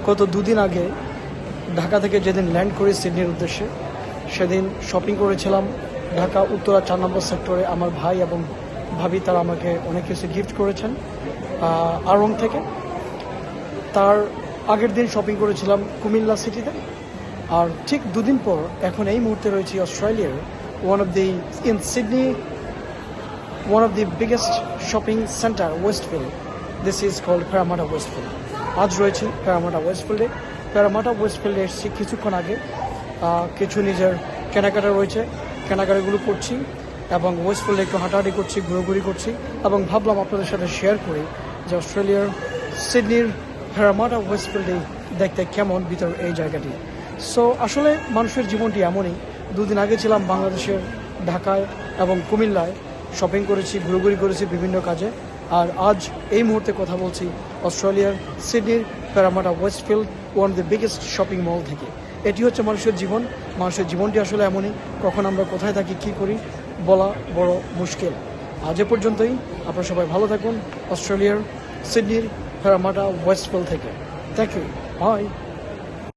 গত দুদিন আগে ঢাকা থেকে যেদিন ল্যান্ড করি সিডনির উদ্দেশ্যে, সেদিন শপিং করেছিলাম ঢাকা উত্তরা 4 নম্বর সেক্টরে। আমার ভাই এবং ভাবি তারা আমাকে অনেক কিছু গিফট করেছেন আড়ং থেকে। তার আগের দিন শপিং করেছিলাম কুমিল্লা সিটিতে। আর ঠিক দুদিন পর এখন এই মুহূর্তে রয়েছি অস্ট্রেলিয়ার Sydney one of the biggest shopping center, Westfield. This is called Parramatta Westfield. আজ রয়েছি প্যারামাটা ওয়েস্টফিল্ডে। প্যারামাটা ওয়েস্টফিল্ডে এসেছি কিছুক্ষণ আগে। কিছু নিজের কেনাকাটা রয়েছে, কেনাকাটাগুলো করছি এবং ওয়েস্টফিল্ডে একটু হাঁটাহাঁটি করছি, ঘোরাঘুরি করছি এবং ভাবলাম আপনাদের সাথে শেয়ার করি যে অস্ট্রেলিয়ার সিডনির প্যারামাটা ওয়েস্টফিল্ডে দেখতে কেমন ভিতর এই জায়গাটি। সো আসলে মানুষের জীবনটি এমনই। দুদিন আগে ছিলাম বাংলাদেশের ঢাকায় এবং কুমিল্লায়, শপিং করেছি, ঘুরঘুরি করেছি বিভিন্ন কাজে। আর আজ এই মুহূর্তে কথা বলছি অস্ট্রেলিয়ার সিডনির Parramatta Westfield, one of the biggest shopping mall থেকে। এটি হচ্ছে মানুষের জীবন। মানুষের জীবনটি আসলে এমনই, কখন আমরা কোথায় থাকি, কী করি বলা বড় মুশকিল। আজ এ পর্যন্তই। আপনারা সবাই ভালো থাকুন অস্ট্রেলিয়ার সিডনির প্যারামাটা ওয়েস্টফিল্ড থেকে। Thank you, by.